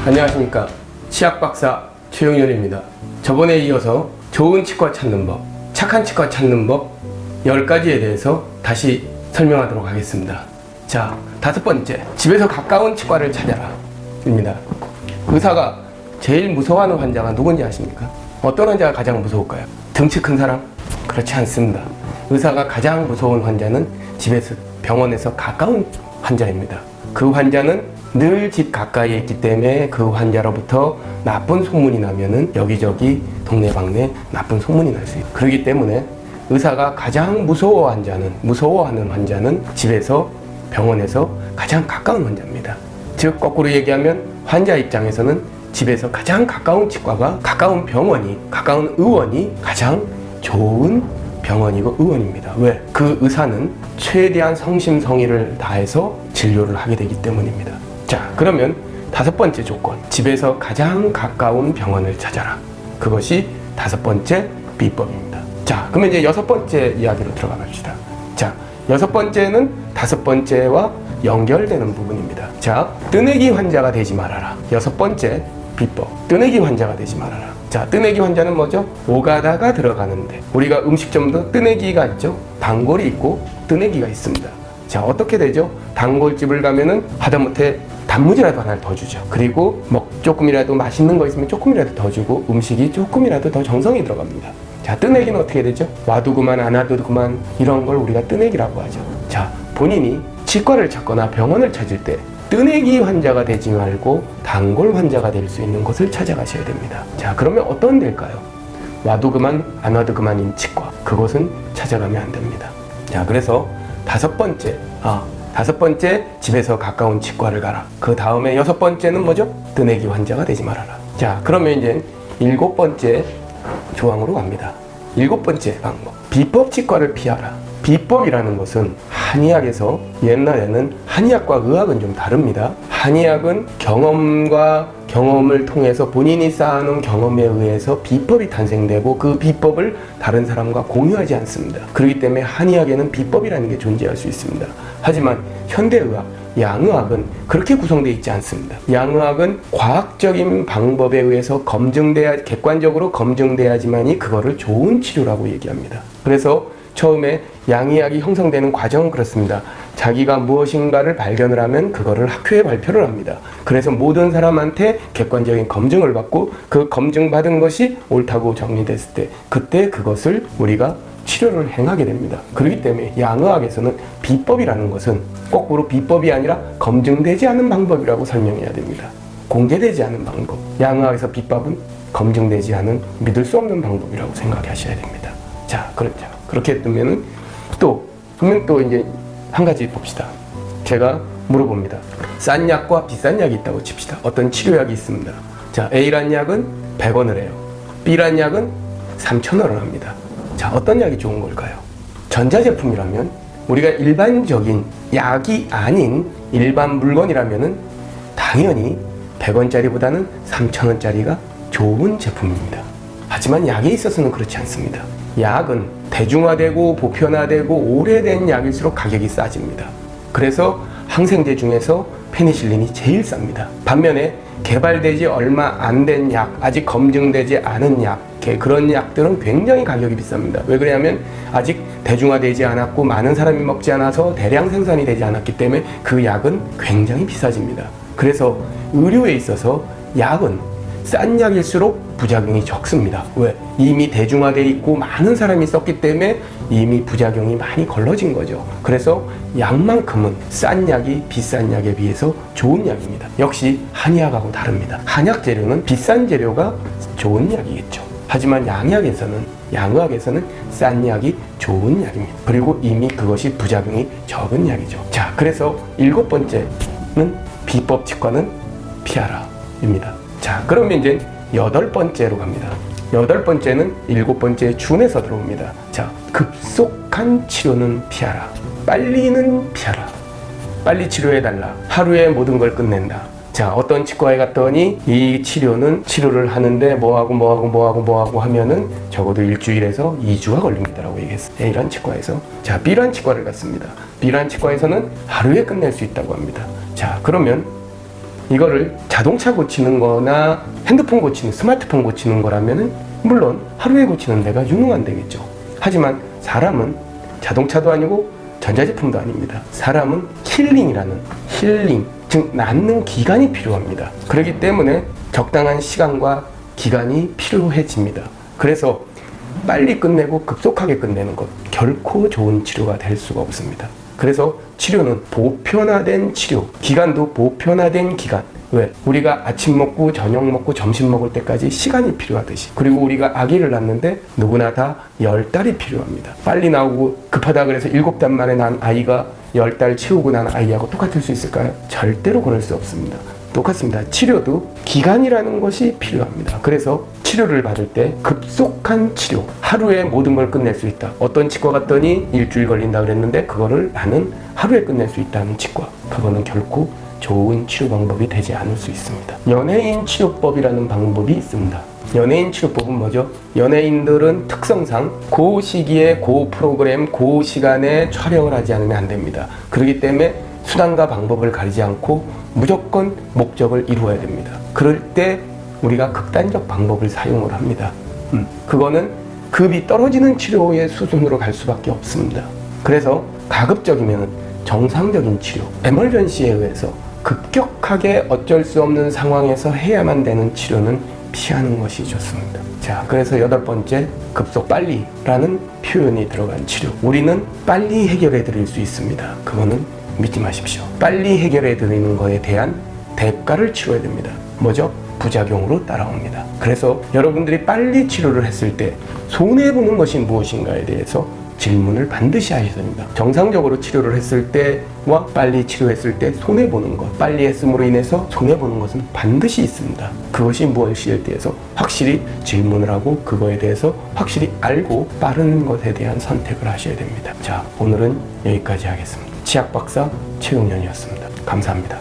안녕하십니까. 치약박사 최용렬입니다. 저번에 이어서 좋은 치과 찾는 법, 착한 치과 찾는 법 10가지에 대해서 다시 설명하도록 하겠습니다. 자, 5번째, 집에서 가까운 치과를 찾아라 입니다. 의사가 제일 무서워하는 환자가 누군지 아십니까? 어떤 환자가 가장 무서울까요? 덩치 큰 사람? 그렇지 않습니다. 의사가 가장 무서운 환자는 집에서 병원에서 가까운 환자입니다. 그 환자는 늘 집 가까이에 있기 때문에 그 환자로부터 나쁜 소문이 나면은 여기저기 동네방네 나쁜 소문이 날 수 있어요. 그렇기 때문에 의사가 가장 무서워하는 환자는 집에서 병원에서 가장 가까운 환자입니다. 즉 거꾸로 얘기하면 환자 입장에서는 집에서 가장 가까운 치과가, 가까운 병원이, 가까운 의원이 가장 좋은 병원이고 의원입니다. 왜? 그 의사는 최대한 성심성의를 다해서 진료를 하게 되기 때문입니다. 자, 그러면 5번째 조건, 집에서 가장 가까운 병원을 찾아라. 그것이 5번째 비법입니다. 자, 그러면 이제 6번째 이야기로 들어가 봅시다. 자, 6번째는 5번째와 연결되는 부분입니다. 자, 뜨내기 환자가 되지 말아라. 6번째 비법, 뜨내기 환자가 되지 말아라. 자, 뜨내기 환자는 뭐죠? 오가다가 들어가는데, 우리가 음식점도 뜨내기가 있죠. 단골이 있고 뜨내기가 있습니다. 자, 어떻게 되죠? 단골집을 가면은 하다못해 단무지라도 하나 더 주죠. 그리고 뭐 조금이라도 맛있는 거 있으면 조금이라도 더 주고 음식이 조금이라도 더 정성이 들어갑니다. 자, 뜨내기는 어떻게 되죠? 와도 그만 안 와도 그만, 이런 걸 우리가 뜨내기라고 하죠. 자, 본인이 치과를 찾거나 병원을 찾을 때 뜨내기 환자가 되지 말고 단골 환자가 될 수 있는 곳을 찾아가셔야 됩니다. 자, 그러면 어떤 데일까요? 와도 그만 안 와도 그만인 치과, 그곳은 찾아가면 안 됩니다. 자, 그래서 5번째 집에서 가까운 치과를 가라. 그 다음에 6번째는 뭐죠? 뜨내기 환자가 되지 말아라. 자, 그러면 이제 7번째 조항으로 갑니다. 7번째 방법, 비법 치과를 피하라. 비법이라는 것은 한의학에서, 옛날에는 한의학과 의학은 좀 다릅니다. 한의학은 경험을 통해서 본인이 쌓아놓은 경험에 의해서 비법이 탄생되고 그 비법을 다른 사람과 공유하지 않습니다. 그렇기 때문에 한의학에는 비법이라는 게 존재할 수 있습니다. 하지만 현대의학, 양의학은 그렇게 구성되어 있지 않습니다. 양의학은 과학적인 방법에 의해서 객관적으로 검증돼야지만이 그거를 좋은 치료라고 얘기합니다. 그래서 처음에 양의학이 형성되는 과정은 그렇습니다. 자기가 무엇인가를 발견을 하면 그거를 학회에 발표를 합니다. 그래서 모든 사람한테 객관적인 검증을 받고 그 검증받은 것이 옳다고 정리됐을 때, 그때 그것을 우리가 치료를 행하게 됩니다. 그렇기 때문에 양의학에서는 비법이라는 것은 거꾸로 비법이 아니라 검증되지 않은 방법이라고 설명해야 됩니다. 공개되지 않은 방법. 양의학에서 비법은 검증되지 않은, 믿을 수 없는 방법이라고 생각하셔야 됩니다. 자, 그렇죠. 그렇게 되면은 그러면 또 이제 한 가지 봅시다. 제가 물어봅니다. 싼 약과 비싼 약이 있다고 칩시다. 어떤 치료약이 있습니다. 자, A란 약은 100원을 해요. B란 약은 3,000원을 합니다. 자, 어떤 약이 좋은 걸까요? 전자제품이라면, 우리가 일반적인 약이 아닌 일반 물건이라면은 당연히 100원짜리보다는 3,000원짜리가 좋은 제품입니다. 하지만 약에 있어서는 그렇지 않습니다. 약은 대중화되고 보편화되고 오래된 약일수록 가격이 싸집니다. 그래서 항생제 중에서 페니실린이 제일 쌉니다. 반면에 개발되지 얼마 안 된 약, 아직 검증되지 않은 약, 그런 약들은 굉장히 가격이 비쌉니다. 왜 그러냐면 아직 대중화되지 않았고 많은 사람이 먹지 않아서 대량 생산이 되지 않았기 때문에 그 약은 굉장히 비싸집니다. 그래서 의료에 있어서 약은 싼 약일수록 부작용이 적습니다. 왜? 이미 대중화되어 있고 많은 사람이 썼기 때문에 이미 부작용이 많이 걸러진 거죠. 그래서 약만큼은 싼 약이 비싼 약에 비해서 좋은 약입니다. 역시 한의학하고 다릅니다. 한약 재료는 비싼 재료가 좋은 약이겠죠. 하지만 양의학에서는 싼 약이 좋은 약입니다. 그리고 이미 그것이 부작용이 적은 약이죠. 자, 그래서 7번째는 비법 치과는 피하라 입니다. 자, 그러면 이제 8번째로 갑니다. 8번째는 7번째 준에서 들어옵니다. 자, 급속한 치료는 피하라. 빨리는 피하라. 빨리 치료해달라. 하루에 모든 걸 끝낸다. 자, 어떤 치과에 갔더니 이 치료를 하는데 뭐하고 하면은 적어도 1주일에서 2주가 걸립니다라고 얘기했어요. A란 치과에서. 자, B란 치과를 갔습니다. B란 치과에서는 하루에 끝낼 수 있다고 합니다. 자, 그러면 이거를 자동차 고치는 거나 핸드폰 고치는, 스마트폰 고치는 거라면은 물론 하루에 고치는 데가 유능한 데겠죠. 하지만 사람은 자동차도 아니고 전자제품도 아닙니다. 사람은 힐링이라는, 힐링, 즉 낫는 기간이 필요합니다. 그렇기 때문에 적당한 시간과 기간이 필요해집니다. 그래서 빨리 끝내고 급속하게 끝내는 것, 결코 좋은 치료가 될 수가 없습니다. 그래서 치료는 보편화된 치료, 기간도 보편화된 기간. 왜? 우리가 아침 먹고 저녁 먹고 점심 먹을 때까지 시간이 필요하듯이, 그리고 우리가 아기를 낳는데 누구나 다 10달이 필요합니다. 빨리 나오고 급하다 그래서 7달 만에 난 아이가 10달 채우고 난 아이하고 똑같을 수 있을까요? 절대로 그럴 수 없습니다. 똑같습니다. 치료도 기간이라는 것이 필요합니다. 그래서 치료를 받을 때 급속한 치료, 하루에 모든 걸 끝낼 수 있다. 어떤 치과 갔더니 일주일 걸린다 그랬는데 그거를 나는 하루에 끝낼 수 있다는 치과, 그거는 결코 좋은 치료 방법이 되지 않을 수 있습니다. 연예인 치료법이라는 방법이 있습니다. 연예인 치료법은 뭐죠? 연예인들은 특성상 그 시기에 그 프로그램 그 시간에 촬영을 하지 않으면 안 됩니다. 그렇기 때문에 수단과 방법을 가리지 않고 무조건 목적을 이루어야 됩니다. 그럴 때 우리가 극단적 방법을 사용을 합니다. 그거는 급이 떨어지는 치료의 수준으로 갈 수밖에 없습니다. 그래서 가급적이면 정상적인 치료, 에멀전시에 의해서 급격하게 어쩔 수 없는 상황에서 해야만 되는 치료는 피하는 것이 좋습니다. 자, 그래서 8번째, 급속 빨리라는 표현이 들어간 치료. 우리는 빨리 해결해 드릴 수 있습니다. 그거는 믿지 마십시오. 빨리 해결해 드리는 거에 대한 대가를 치러야 됩니다. 뭐죠? 부작용으로 따라옵니다. 그래서 여러분들이 빨리 치료를 했을 때 손해보는 것이 무엇인가에 대해서 질문을 반드시 하셔야 됩니다. 정상적으로 치료를 했을 때와 빨리 치료했을 때 손해보는 것, 빨리 했음으로 인해서 손해보는 것은 반드시 있습니다. 그것이 무엇이에 대해서 확실히 질문을 하고 그거에 대해서 확실히 알고 빠른 것에 대한 선택을 하셔야 됩니다. 자, 오늘은 여기까지 하겠습니다. 치약박사 최은현이었습니다. 감사합니다.